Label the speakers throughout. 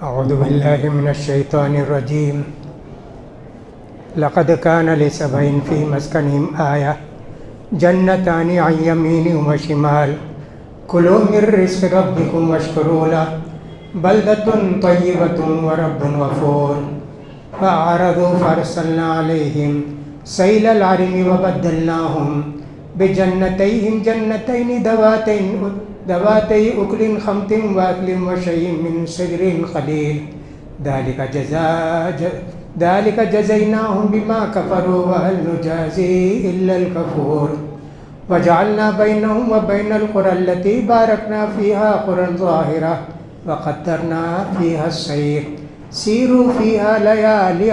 Speaker 1: أعوذ بالله من الشيطان الرجيم. لقد كان لسبع في مسكنهم آية جنتان عن يمين وشمال كلوا من رزق ربكم واشكروا له بلدة طيبة ورب غفور. فأعرضوا فأرسلنا عليهم سيل العرم وبدلناهم بجنتيهم جنتين ذواتي أكل خمط وأكل وشيء من سدر قليل ذلك جزيناهم بما كفروا وهل نجازي إلا الكفور. وجعلنا بينهم وبين القرى التي باركنا فيها قرى ظاهرة وقدرنا فيها السير سيروا فيها ليالي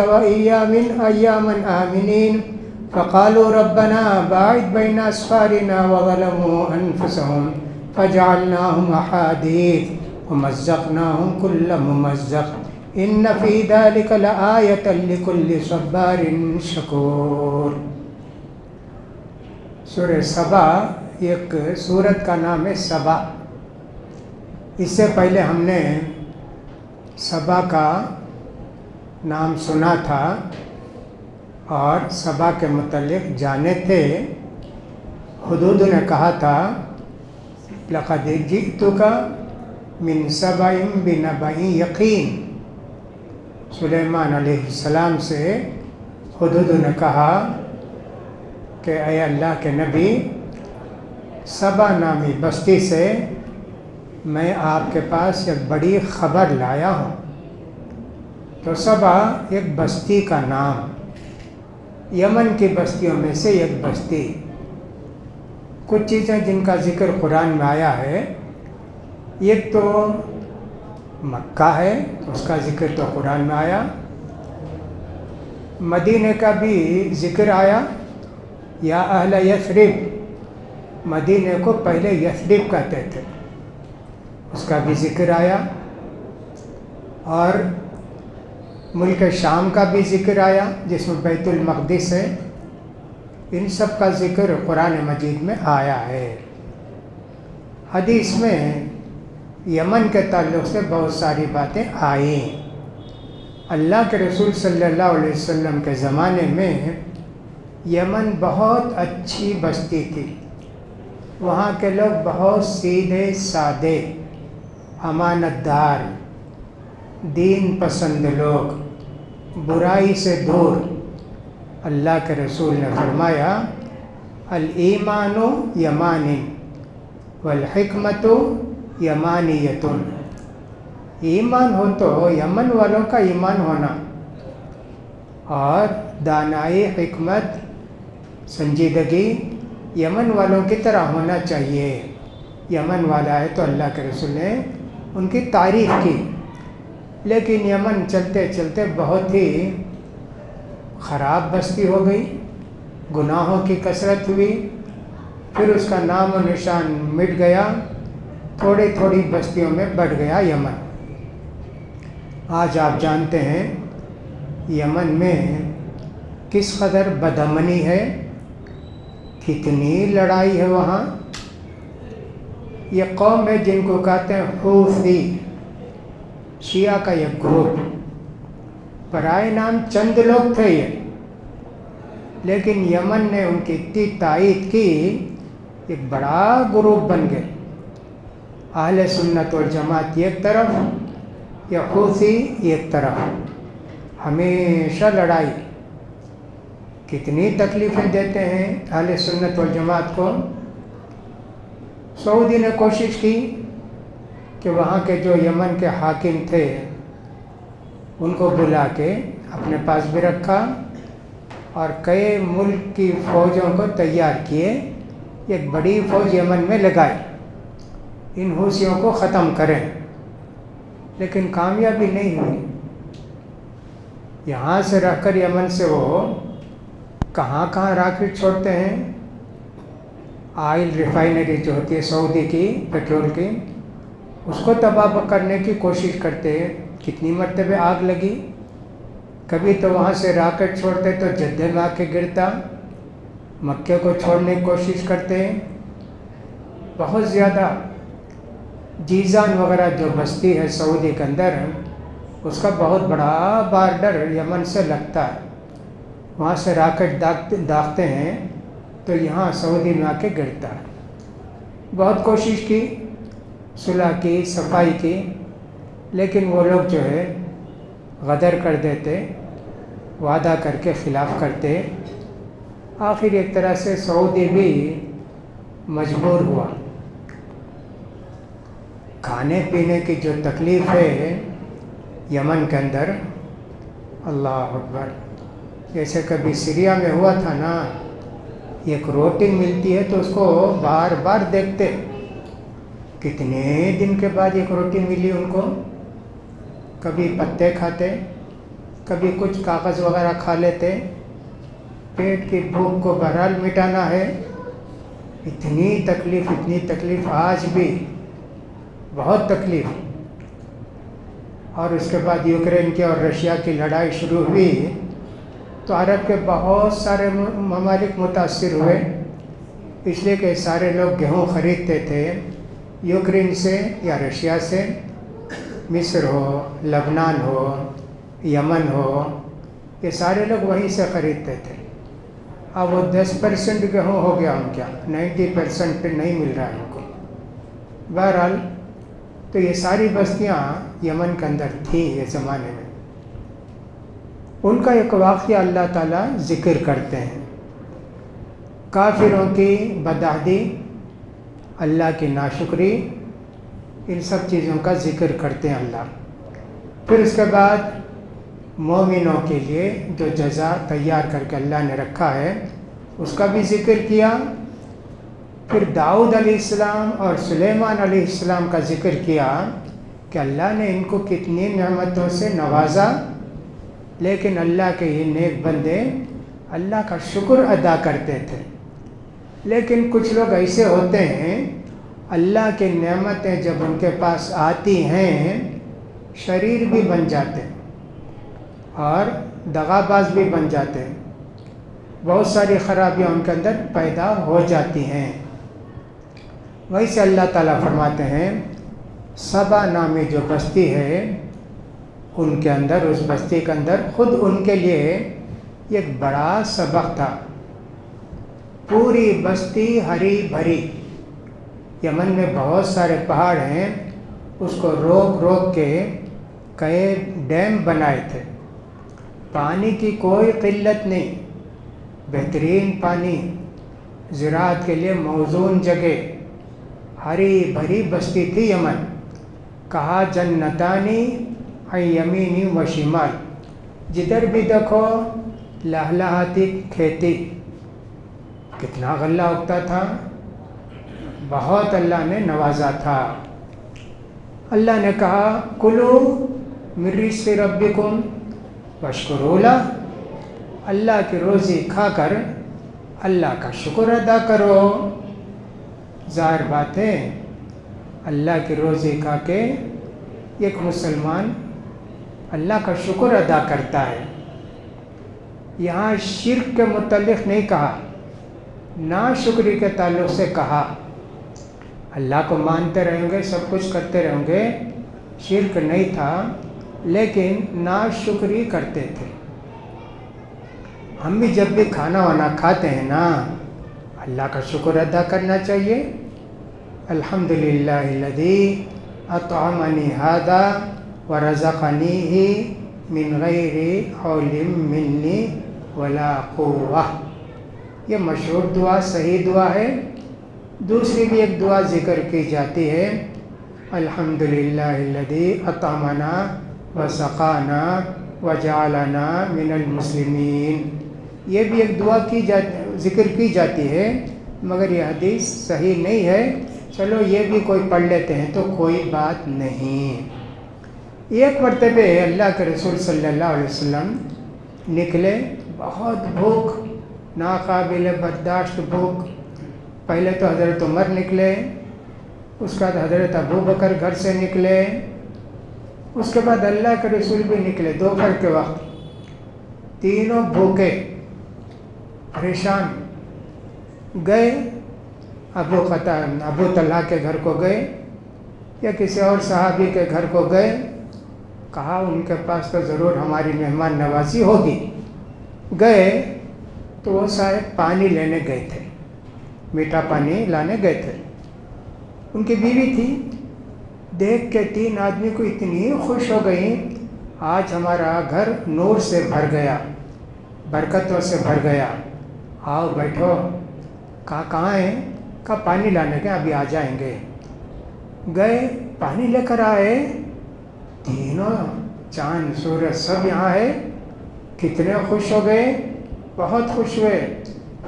Speaker 1: أياما آمنين. فقالوا ربنا باعد بين أسفارنا وظلموا أنفسهم فجعلناهم أحاديث ومزقناهم كل ممزق إن في ذلك لآية لكل صبار شکور. سورہ سبا ایک سورت کا نام ہے سبا. اس سے پہلے ہم نے سبا کا نام سنا تھا اور سبا کے متعلق جانے تھے. حدود نے کہا تھا لقد جئتک من سبع بنبأ یقین. سلیمان علیہ السلام سے حدود نے کہا کہ اے اللہ کے نبی، سبا نامی بستی سے میں آپ کے پاس ایک بڑی خبر لایا ہوں. تو سبا ایک بستی کا نام، یمن کی بستیوں میں سے ایک بستی. کچھ چیزیں جن کا ذکر قرآن میں آیا ہے، ایک تو مکہ ہے، اس کا ذکر تو قرآن میں آیا. مدینہ کا بھی ذکر آیا، یا اہل یثرب. مدینہ کو پہلے یثرب کہتے تھے، اس کا بھی ذکر آیا. اور ملک شام کا بھی ذکر آیا جس میں بیت المقدس ہے. ان سب کا ذکر قرآن مجید میں آیا ہے. حدیث میں یمن کے تعلق سے بہت ساری باتیں آئیں. اللہ کے رسول صلی اللہ علیہ وسلم کے زمانے میں یمن بہت اچھی بستی تھی. وہاں کے لوگ بہت سیدھے سادے، امانت دار، دین پسند لوگ، برائی سے دور. اللہ کے رسول نے فرمایا الایمان یمان والحکمت یمانیۃ. ایمان ہو تو یمن والوں کا ایمان ہونا، اور دانائی، حکمت، سنجیدگی یمن والوں کی طرح ہونا چاہیے. یمن والا ہے تو اللہ کے رسول نے ان کی تعریف کی. لیکن یمن چلتے چلتے بہت ہی خراب بستی ہو گئی، گناہوں کی کثرت ہوئی. پھر اس کا نام و نشان مٹ گیا، تھوڑی تھوڑی بستیوں میں بڑھ گیا یمن. آج آپ جانتے ہیں یمن میں کس قدر بدامنی ہے، کتنی لڑائی ہے وہاں. یہ قوم ہے جن کو کہتے ہیں حوثی، شیعہ کا یہ گروپ. برائے نام چند لوگ تھے یہ، لیکن یمن نے ان کی اتنی تائید کی، ایک بڑا گروپ بن گئے. اہل سنت والجماعت ایک طرف، یا حوثی ایک طرف. ہمیشہ لڑائی. کتنی تکلیفیں دیتے ہیں اہل سنت والجماعت کو. سعودی نے کوشش کی کہ وہاں کے جو یمن کے حاکم تھے ان کو بلا کے اپنے پاس بھی رکھا، اور کئی ملک کی فوجوں کو تیار کیے. ایک بڑی فوج یمن میں لگائی، ان حوثیوں کو ختم کریں. لیکن کامیابی نہیں ہوئی. یہاں سے رہ کر یمن سے وہ کہاں کہاں راکٹ چھوڑتے ہیں. آئل ریفائنری جو ہوتی ہے سعودی کی، پیٹرول کی، اس کو تباہ کرنے کی کوشش کرتے ہیں. کتنی مرتبہ آگ لگی. کبھی تو وہاں سے راکٹ چھوڑتے تو جدہ میں آ کے گرتا. مکے کو چھوڑنے کی کوشش کرتے ہیں. بہت زیادہ جیزان وغیرہ جو بستی ہے سعودی کے اندر، اس کا بہت بڑا بارڈر یمن سے لگتا ہے، وہاں سے راکٹ داغتے ہیں تو یہاں سعودی میں آ کے گرتا ہے۔ بہت کوشش کی، صلح کی، صفائی کی، لیکن وہ لوگ جو ہے غدر کر دیتے، وعدہ کر کے خلاف کرتے۔ آخر ایک طرح سے سعودی بھی مجبور ہوا۔ کھانے پینے کی جو تکلیف ہے یمن کے اندر، اللہ اکبر، جیسے کبھی سیریا میں ہوا تھا نا، ایک روٹی ملتی ہے تو اس کو بار بار دیکھتے، کتنے دن کے بعد ایک روٹی ملی ان کو۔ کبھی پتے کھاتے، کبھی کچھ کاغذ وغیرہ کھا لیتے، پیٹ کی بھوک کو بہرحال مٹانا ہے۔ اتنی تکلیف آج بھی بہت تکلیف۔ اور اس کے بعد یوکرین کی اور رشیا کی لڑائی شروع ہوئی تو عرب کے بہت سارے ممالک متاثر ہوئے، اس لیے کہ سارے لوگ گیہوں خریدتے تھے یوکرین سے یا رشیا سے، مصر ہو، لبنان ہو، یمن ہو، یہ سارے لوگ وہیں سے خریدتے تھے۔ اب وہ 10% گیہوں ہو گیا ان کا، 90% پہ نہیں مل رہا ہے ان کو۔ بہرحال تو یہ ساری بستیاں یمن کے اندر تھیں یہ زمانے میں۔ ان کا ایک واقعہ اللہ تعالیٰ ذکر کرتے ہیں، کافروں کی بدعہدی، اللہ کی ناشکری، ان سب چیزوں کا ذکر کرتے ہیں اللہ۔ پھر اس کے بعد مومنوں کے لیے جو جزا تیار کر کے اللہ نے رکھا ہے اس کا بھی ذکر کیا۔ پھر داؤد علیہ السلام اور سلیمان علیہ السلام کا ذکر کیا کہ اللہ نے ان کو کتنی نعمتوں سے نوازا، لیکن اللہ کے یہ نیک بندے اللہ کا شکر ادا کرتے تھے۔ لیکن کچھ لوگ ایسے ہوتے ہیں، اللہ کی نعمتیں جب ان کے پاس آتی ہیں شریر بھی بن جاتے ہیں اور دغاباز بھی بن جاتے ہیں، بہت ساری خرابیاں ان کے اندر پیدا ہو جاتی ہیں۔ ویسے اللہ تعالیٰ فرماتے ہیں سبا نامی جو بستی ہے ان کے اندر، اس بستی کے اندر خود ان کے لیے ایک بڑا سبق تھا۔ پوری بستی ہری بھری، یمن میں بہت سارے پہاڑ ہیں، اس کو روک روک کے کئی ڈیم بنائے تھے، پانی کی کوئی قلت نہیں، بہترین پانی، زراعت کے لیے موزون جگہ، ہری بھری بستی تھی یمن۔ کہا جنتانی عن یمینی و شمال، جدھر بھی دیکھو لہلہاتی کھیتی، کتنا غلہ اگتا تھا، بہت اللہ نے نوازا تھا۔ اللہ نے کہا کلو من رزق ربکم واشکروا لہ، اللہ کی روزی کھا کر اللہ کا شکر ادا کرو۔ ظاہر بات ہے اللہ کی روزی کھا کے ایک مسلمان اللہ کا شکر ادا کرتا ہے۔ یہاں شرک کے متعلق نہیں کہا، ناشکری کے تعلق سے کہا۔ اللہ کو مانتے رہیں گے، سب کچھ کرتے رہیں گے، شرک نہیں تھا، لیکن ناشکری کرتے تھے۔ ہم بھی جب بھی کھانا وانا کھاتے ہیں نا، اللہ کا شکر ادا کرنا چاہیے۔ الحمدللہ الذی اطعمنی ھذا ورزقنیہ من غیر حول منی ولا قوہ، یہ مشہور دعا، صحیح دعا ہے۔ دوسری بھی ایک دعا ذکر کی جاتی ہے، الحمدللہ الذی اطعمنا وسقانا وجعلنا من المسلمین، یہ بھی ایک دعا ذکر کی جاتی ہے، مگر یہ حدیث صحیح نہیں ہے۔ چلو یہ بھی کوئی پڑھ لیتے ہیں تو کوئی بات نہیں۔ ایک مرتبہ اللہ کے رسول صلی اللہ علیہ وسلم نکلے، بہت بھوک، ناقابل برداشت بھوک۔ پہلے تو حضرت عمر نکلے، اس کے بعد حضرت ابوبکر گھر سے نکلے، اس کے بعد اللہ کے رسول بھی نکلے دوپہر کے وقت، تینوں بھوکے پریشان۔ گئے ابو طلحہ کے گھر کو گئے یا کسی اور صحابی کے گھر کو گئے، کہا ان کے پاس تو ضرور ہماری مہمان نوازی ہوگی. گئے تو وہ صاحب پانی لینے گئے تھے, میٹھا پانی لانے گئے تھے. ان کی بیوی تھی, دیکھ کے 3 آدمی کو اتنی خوش ہو گئیں, آج ہمارا گھر نور سے بھر گیا, برکتوں سے بھر گیا, آؤ بیٹھو. کہاں ہیں؟ کہا پانی لانے کے, ابھی آ جائیں گے. گئے پانی لے کر آئے, تینوں چاند سورج سب یہاں ہے. کتنے خوش ہو گئے, بہت خوش ہوئے.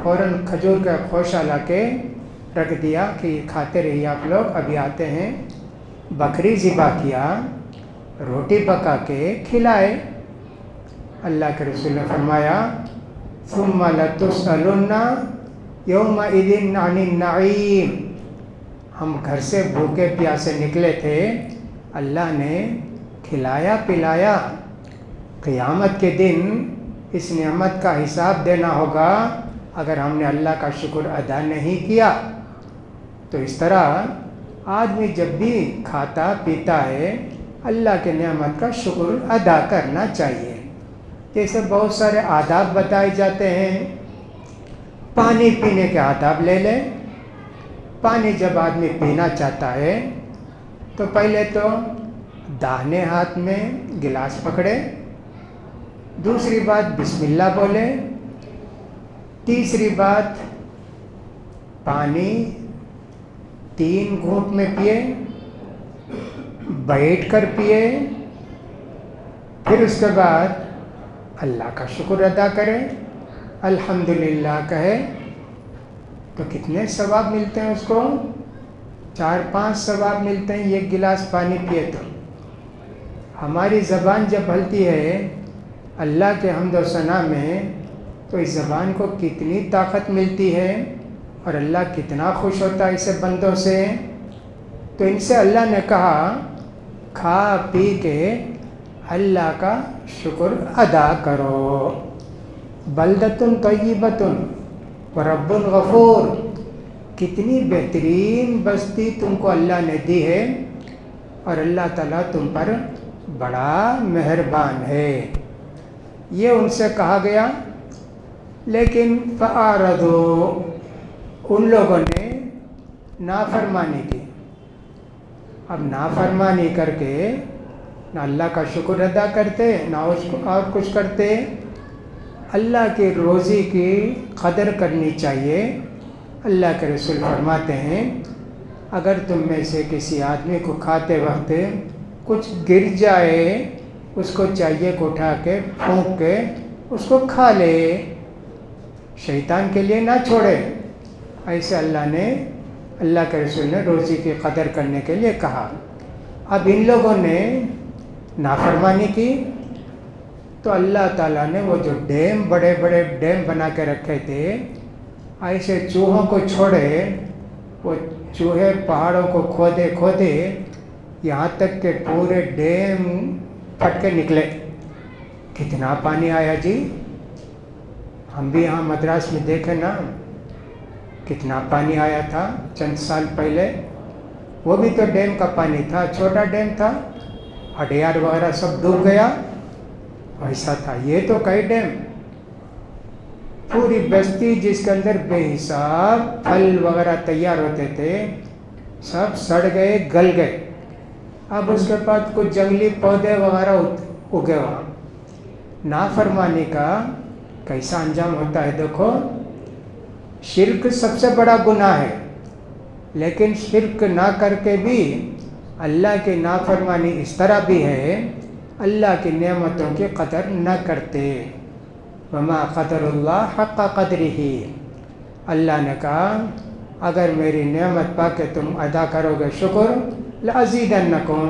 Speaker 1: فوراً کھجور کا خوشہ لا کے رکھ دیا کہ کھاتے رہیے آپ لوگ, ابھی آتے ہیں. بکری ذبح کیا, روٹی پکا کے کھلائے. اللہ کے رسول نے فرمایا ثم لتسألن یومئذ عن النعیم. ہم گھر سے بھوکے پیاسے نکلے تھے, اللہ نے کھلایا پلایا. قیامت کے دن اس نعمت کا حساب دینا ہوگا اگر ہم نے اللہ کا شکر ادا نہیں کیا. تو اس طرح آدمی جب بھی کھاتا پیتا ہے اللہ کے نعمت کا شکر ادا کرنا چاہیے. جیسے بہت سارے آداب بتائے جاتے ہیں. پانی پینے کے آداب لے لیں. پانی جب آدمی پینا چاہتا ہے تو پہلے تو داہنے ہاتھ میں گلاس پکڑے, دوسری بات بسم اللہ بولے, تیسری بات پانی 3 گھونٹ میں پیے, بیٹھ کر پیے, پھر اس کے بعد اللہ کا شکر ادا کرے, الحمدللہ کہے. تو کتنے ثواب ملتے ہیں اس کو؟ 4-5 ثواب ملتے ہیں 1 گلاس پانی پیے تو. ہماری زبان جب ہلتی ہے اللہ کے حمد و ثنا میں تو اس زبان کو کتنی طاقت ملتی ہے, اور اللہ کتنا خوش ہوتا ہے اسے بندوں سے. تو ان سے اللہ نے کہا کھا پی کے اللہ کا شکر ادا کرو. بلدتن طیبتن ورب غفور. کتنی بہترین بستی تم کو اللہ نے دی ہے, اور اللہ تعالیٰ تم پر بڑا مہربان ہے. یہ ان سے کہا گیا. لیکن فَأَعْرَضُوا, ان لوگوں نے نافرمانی کی. اب نافرمانی کر کے نہ اللہ کا شکر ادا کرتے نہ اس کو اور کچھ کرتے. اللہ کی روزی کی قدر کرنی چاہیے. اللہ کے رسول فرماتے ہیں اگر تم میں سے کسی آدمی کو کھاتے وقت کچھ گر جائے, اس کو چاہیے کہ اٹھا کے پھونک کے اس کو کھا لے, شیطان کے لیے نہ چھوڑے. ایسے اللہ کے رسول نے روزی کی قدر کرنے کے لیے کہا. اب ان لوگوں نے نافرمانی کی تو اللہ تعالیٰ نے وہ جو بڑے بڑے ڈیم بنا کے رکھے تھے, ایسے چوہوں کو چھوڑے. وہ چوہے پہاڑوں کو کھودے یہاں تک کہ پورے ڈیم پھٹ کے نکلے. کتنا پانی آیا جی. ہم بھی یہاں مدراس میں دیکھیں نا کتنا پانی آیا تھا چند سال پہلے. وہ بھی تو ڈیم کا پانی تھا, چھوٹا ڈیم تھا, اڈیار وغیرہ سب ڈوب گیا. ایسا تھا. یہ تو کئی ڈیم, پوری بستی جس کے اندر بے حساب پھل وغیرہ تیار ہوتے تھے سب سڑ گئے, گل گئے. اب اس کے بعد کچھ جنگلی پودے وغیرہ اگے وہاں. نافرمانی کا کیسا انجام ہوتا ہے دیکھو. شرک سب سے بڑا گناہ ہے, لیکن شرک نہ کر کے بھی اللہ کی نافرمانی اس طرح بھی ہے اللہ کی نعمتوں کی قدر نہ کرتے. وما قدر اللہ حق قدرہ. اللہ نے کہا اگر میری نعمت پا کے تم ادا کرو گے شکر لازیدنکم,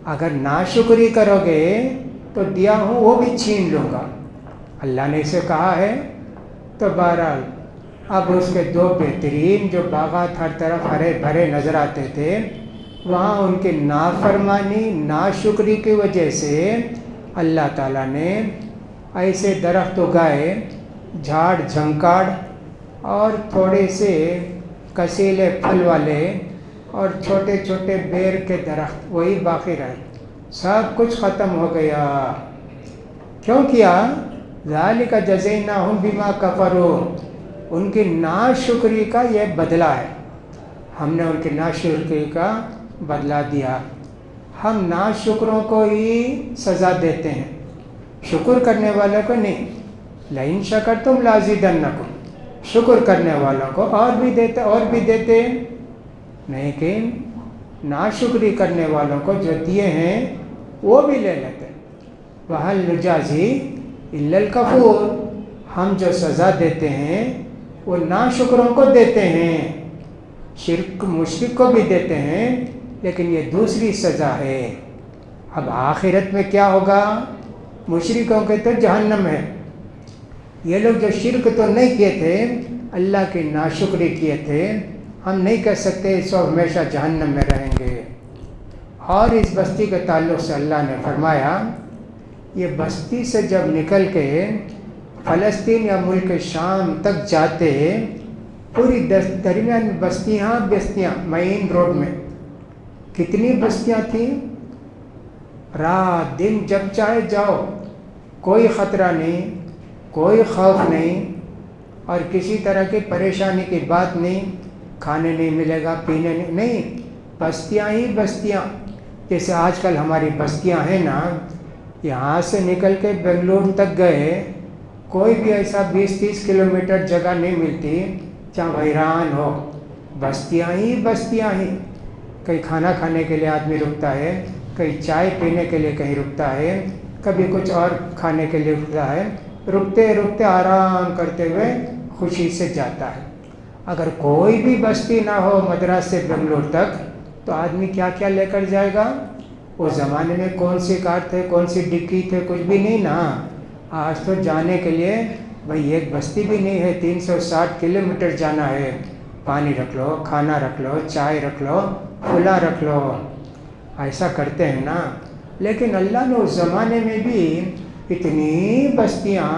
Speaker 1: اگر ناشکری کرو گے تو دیا ہوں وہ بھی چھین لوں گا. اللہ نے اسے کہا ہے. تو بہرحال اب اس کے 2 بہترین جو باغات ہر طرف ہرے بھرے نظر آتے تھے, وہاں ان کی نافرمانی ناشکری کی وجہ سے اللہ تعالیٰ نے ایسے درخت اگائے, جھاڑ جھنکاڑ اور تھوڑے سے کسیلے پھل والے اور چھوٹے چھوٹے بیر کے درخت وہی باقی رہے. سب کچھ ختم ہو گیا. کیوں کیا؟ ذالک جزیناہم بما کفروا، ان کی ناشکری کا یہ بدلہ ہے. ہم نے ان کی ناشکری کا بدلہ دیا. ہم ناشکروں کو ہی سزا دیتے ہیں، شکر کرنے والوں کو نہیں. لئن شکرتم لازیدنکم، شکر کرنے والوں کو اور بھی دیتے لیکن ناشکری کرنے والوں کو جو دیے ہیں وہ بھی لے لیتے. وَهَلْ نُجَازِي إِلَّا الْكَفُورَ، ہم جو سزا دیتے ہیں وہ ناشکروں کو دیتے ہیں، مشرک کو بھی دیتے ہیں، لیکن یہ دوسری سزا ہے. اب آخرت میں کیا ہوگا؟ مشرکوں کے تو جہنم ہے. یہ لوگ جو شرک تو نہیں کیے تھے، اللہ کی ناشکری کیے تھے، ہم نہیں کہہ سکتے اس وقت ہمیشہ جہنم میں رہیں گے. اور اس بستی کے تعلق سے اللہ نے فرمایا یہ بستی سے جب نکل کے فلسطین یا ملک شام تک جاتے، پوری درمیان بستیاں مین روڈ میں کتنی بستیاں تھیں. رات دن جب چاہے جاؤ، کوئی خطرہ نہیں، کوئی خوف نہیں، اور کسی طرح کی پریشانی کی بات نہیں. کھانے نہیں ملے گا، پینے نہیں، بستیاں ہی بستیاں. جیسے آج کل ہماری بستیاں ہیں نا، یہاں سے نکل کے بنگلور تک گئے، کوئی بھی ایسا 20-30 کلومیٹر جگہ نہیں ملتی جہاں ویران ہو. بستیاں ہی بستیاں ہی. کہیں کھانا کھانے کے لیے آدمی رکتا ہے، کہیں چائے پینے کے لیے کہیں رکتا ہے، کبھی کچھ اور کھانے کے لیے رکتا ہے. رکتے رکتے آرام کرتے ہوئے خوشی سے جاتا ہے. اگر کوئی بھی بستی نہ ہو مدراس سے بنگلور تک تو آدمی کیا کیا لے کر جائے گا؟ اس زمانے میں کون سی کار تھے، کون سی ڈگی تھے، کچھ بھی نہیں نا. آج تو جانے کے لیے بھئی ایک بستی بھی نہیں ہے، 360 کلومیٹر جانا ہے. پانی رکھ لو، کھانا رکھ لو، چائے رکھ لو، پھلا رکھ لو. ایسا کرتے ہیں نا. لیکن اللہ نے اس زمانے میں بھی اتنی بستیاں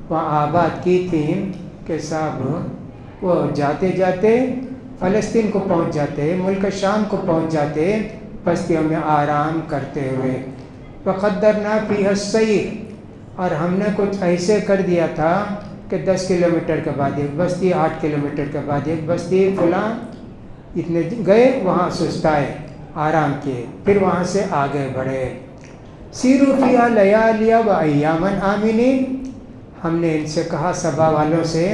Speaker 1: وہاں آباد کی تھیں کہ صاحب وہ جاتے جاتے فلسطین کو پہنچ جاتے، ملک شام کو پہنچ جاتے، بستیوں میں آرام کرتے ہوئے. وَقَدَّرْنَا فِيهَا السَّيْرَ، اور ہم نے کچھ ایسے کر دیا تھا کہ 10 کلومیٹر کے بعد ایک بستی، 8 کلومیٹر کے بعد ایک بستی، فلاں اتنے گئے وہاں سستائے، آرام کیے، پھر وہاں سے آگے بڑھے. سیروا فیہا لیالیا و ایاما آمنین، ہم نے ان سے کہا سبا والوں سے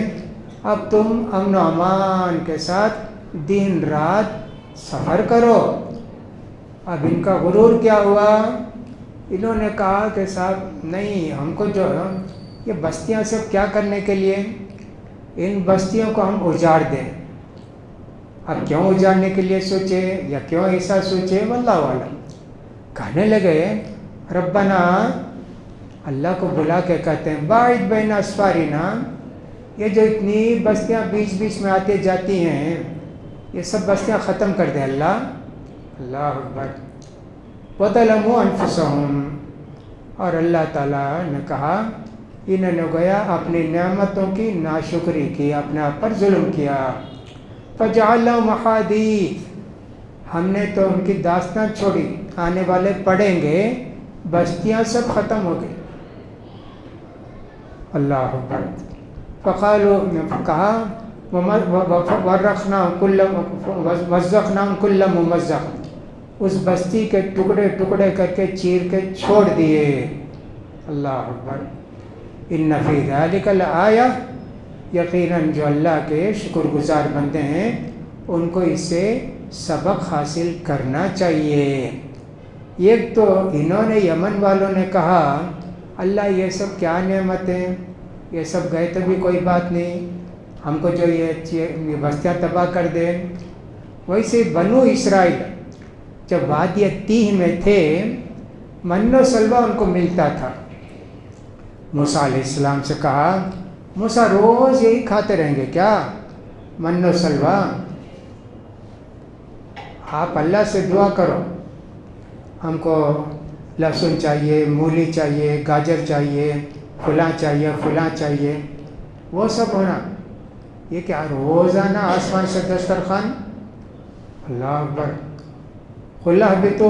Speaker 1: اب تم امن و امان کے ساتھ دن رات سفر کرو. اب ان کا غرور کیا ہوا؟ انہوں نے کہا کہ صاحب نہیں، ہم کو جو ہے یہ بستیاں سب کیا کرنے کے لیے، ان بستیوں کو ہم اجاڑ دیں. اب کیوں اجاڑنے کے لیے سوچے یا کیوں ایسا سوچے واللہ عالم. کہنے لگے ربنا، اللہ کو بلا کے کہتے ہیں باعد بین اسفارنا، یہ جو اتنی بستیاں بیچ بیچ میں آتی جاتی ہیں یہ سب بستیاں ختم کر دے اللہ. اللہ اکبر. وظلموا انفسهم، اور اللہ تعالیٰ نے کہا انہوں نے گویا اپنی نعمتوں کی ناشکری کی، اپنے آپ پر ظلم کیا. فجعلناهم احادیث، ہم نے تو ان کی داستان چھوڑی، آنے والے پڑھیں گے بستیاں سب ختم ہو گئی. اللہ اکبر. فقالوا، کہا وَمَزَّقْنَاهُمْ كُلَّ مُمَزَّقٍ، اس بستی کے ٹکڑے ٹکڑے کر کے چیر کے چھوڑ دیے. اللہ اکبر. ان فی ذلک لآیہ، یقیناً جو اللہ کے شکر گزار بندے ہیں ان کو اس سے سبق حاصل کرنا چاہیے. ایک تو انہوں نے، یمن والوں نے کہا اللہ یہ سب کیا نعمتیں، یہ سب گئے تو بھی کوئی بات نہیں، ہم کو جو یہ بستیاں تباہ کر دے. ویسے بنو اسرائیل جب وادی تیہ میں تھے من و سلوہ ان کو ملتا تھا. موسیٰ علیہ السلام سے کہا موسیٰ روز یہی کھاتے رہیں گے کیا، من و سلوہ؟ آپ اللہ سے دعا کرو، ہم کو لہسن چاہیے، مولی چاہیے، گاجر چاہیے، فلاں چاہیے، فلاں چاہیے، وہ سب ہونا. یہ کیا روزانہ آسمان سے دسترخوان؟ اللہ اکبر. خلا بھی تو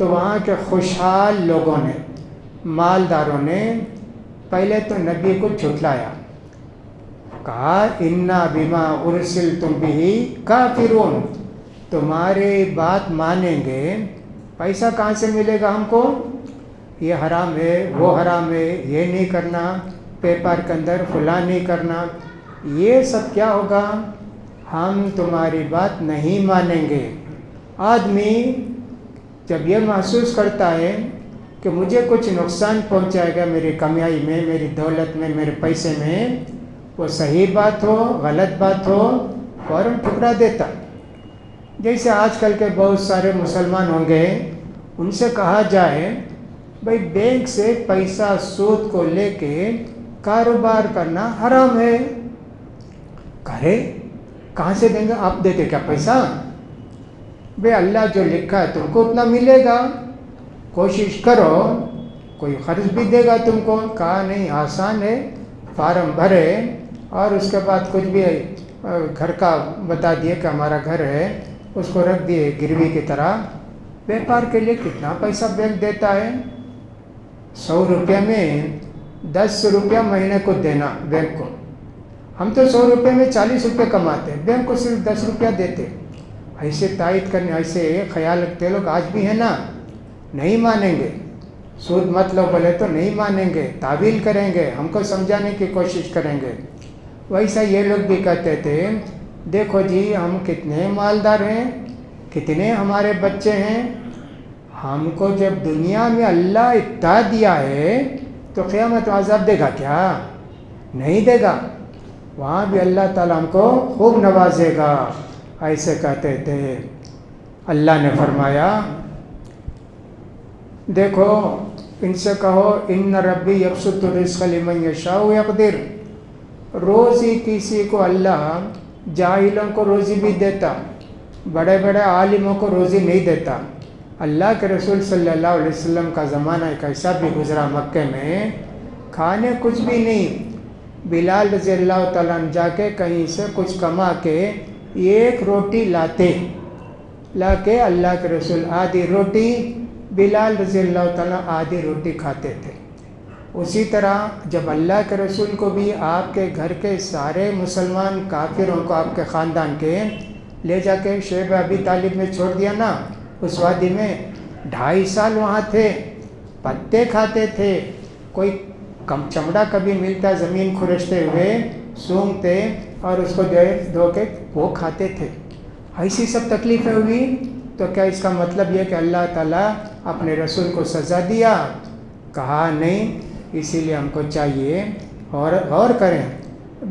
Speaker 1: تو وہاں کے خوشحال لوگوں نے، مالداروں نے پہلے تو نبی کو جھٹلایا، کہا انا بما ارسلتم بہ کافرون، تمہاری بات مانیں گے، پیسہ کہاں سے ملے گا ہم کو؟ یہ حرام ہے، وہ حرام ہے، یہ نہیں کرنا، پیپر کے اندر فلاں نہیں کرنا، یہ سب کیا ہوگا؟ ہم تمہاری بات نہیں مانیں گے۔ آدمی جب یہ محسوس کرتا ہے کہ مجھے کچھ نقصان پہنچائے گا میری کمائی میں، میری دولت میں، میرے پیسے میں، وہ صحیح بات ہو غلط بات ہو فوراً ٹھکرا دیتا۔ جیسے آج کل کے بہت سارے مسلمان ہوں گے، ان سے کہا جائے بھئی بینک سے پیسہ سود کو لے کے کاروبار کرنا حرام ہے، کرے کہاں سے دیں گے؟ آپ دیتے کیا پیسہ؟ بھئی اللہ جو لکھا ہے تم کو اتنا ملے گا، کوشش کرو، کوئی قرض بھی دے گا تم کو۔ کہا نہیں، آسان ہے، فارم بھرے اور اس کے بعد کچھ بھی گھر کا بتا دیے کہ ہمارا گھر ہے، اس کو رکھ دیے گروی کی طرح۔ بیپار کے لیے کتنا پیسہ بینک دیتا ہے؟ 100 روپے میں 10 روپیہ مہینے کو دینا بینک کو۔ ہم تو 100 روپے میں 40 روپے کماتے ہیں، بینک کو صرف 10 روپیہ دیتے۔ ایسے تائید کرنے، ایسے خیال رکھتے لوگ آج بھی ہیں نا، نہیں مانیں گے، سود مت لو بولے تو نہیں مانیں گے، تعویل کریں گے، ہم کو سمجھانے کی کوشش کریں گے۔ ویسا یہ لوگ بھی کہتے تھے دیکھو جی ہم کتنے مالدار ہیں، کتنے ہمارے بچے ہیں، ہم کو جب دنیا میں اللہ اتنا دیا ہے تو قیامت میں عذاب دے گا کیا؟ نہیں دے گا، وہاں بھی اللہ تعالیٰ ہم کو خوب نوازے گا، ایسے کہتے تھے۔ اللہ نے فرمایا دیکھو ان سے کہو ان ربی یبسط الرزق لمن یشاء ویقدر، روزی کسی کو اللہ، جاہلوں کو روزی بھی دیتا، بڑے بڑے عالموں کو روزی نہیں دیتا۔ اللہ کے رسول صلی اللہ علیہ وسلم کا زمانہ ایک ایسا بھی گزرا مکے میں، کھانے کچھ بھی نہیں، بلال رضی اللہ تعالیٰ عنہ جا کے کہیں سے کچھ کما کے 1 روٹی لاتے، لا کے اللہ کے رسول آدھی روٹی، بلال رضی اللہ تعالیٰ آدھی روٹی کھاتے تھے۔ اسی طرح جب اللہ کے رسول کو بھی آپ کے گھر کے سارے مسلمان کافروں کو آپ کے خاندان کے لے جا کے شیب ابی طالب میں چھوڑ دیا نا، اس وادی میں 2.5 سال وہاں تھے، پتے کھاتے تھے، کوئی کم چمڑا کبھی ملتا زمین کھرچتے ہوئے سونگتے اور اس کو دھو کے وہ کھاتے تھے۔ ایسی سب تکلیفیں ہوئی تو کیا اس کا مطلب یہ کہ اللہ تعالیٰ اپنے رسول کو سزا دیا؟ کہا نہیں، اسی لیے ہم کو چاہیے اور غور کریں،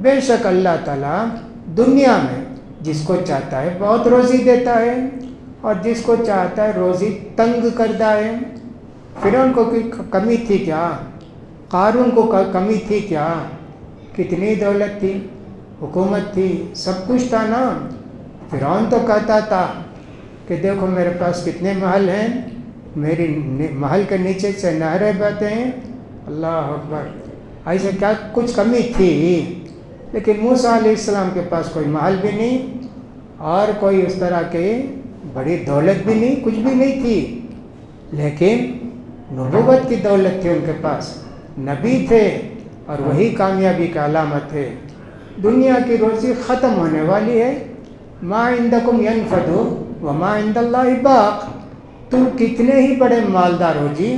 Speaker 1: بے شک اللہ تعالیٰ دنیا میں جس کو چاہتا ہے بہت روزی دیتا ہے اور جس کو چاہتا ہے روزی تنگ کرتا ہے۔ فرعون کو کوئی کمی تھی کیا؟ قارون کو کمی تھی کیا؟ کتنی دولت تھی، حکومت تھی، سب کچھ تھا نا۔ فرعون تو کہتا تھا کہ دیکھو میرے پاس کتنے محل ہیں، میری محل کے نیچے سے نہریں بہتے ہیں، اللہ اکبر، ایسے کیا کچھ کمی تھی؟ لیکن موسیٰ علیہ السلام کے پاس کوئی محل بھی نہیں اور کوئی اس طرح کی بڑی دولت بھی نہیں، کچھ بھی نہیں تھی، لیکن نبوت کی دولت تھی ان کے پاس، نبی تھے اور وہی کامیابی کا علامت ہے۔ دنیا کی روزی ختم ہونے والی ہے، ما عندکم ینفد وما عند اللہ باق، تم کتنے ہی بڑے مالدار ہو جی،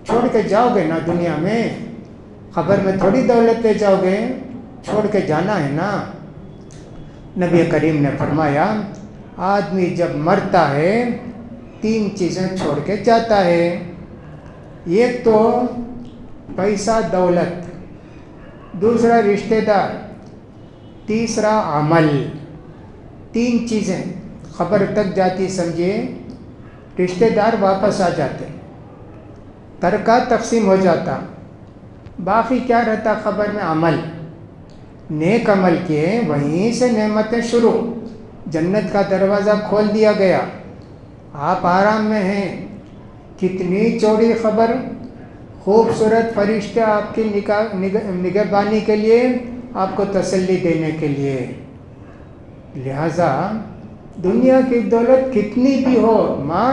Speaker 1: چھوڑ کے جاؤ گے نا دنیا میں، قبر میں تھوڑی دولت لے جاؤ گے، چھوڑ کے جانا ہے نا۔ نبی کریم نے فرمایا آدمی جب مرتا ہے 3 چیزیں چھوڑ کے جاتا ہے، ایک تو پیسہ دولت، دوسرا رشتہ دار، تیسرا عمل۔ 3 چیزیں قبر تک جاتی، سمجھیے، رشتہ دار واپس آ جاتے، ترکہ تقسیم ہو جاتا، باقی کیا رہتا قبر میں؟ عمل، نیک عمل کیے، وہیں سے نعمتیں شروع، جنت کا دروازہ کھول دیا گیا، آپ آرام میں ہیں۔ کتنی چوڑی خبر، خوبصورت فرشتے آپ کی نگہبانی کے لیے، آپ کو تسلی دینے کے لیے۔ لہذا دنیا کی دولت کتنی بھی ہو، ما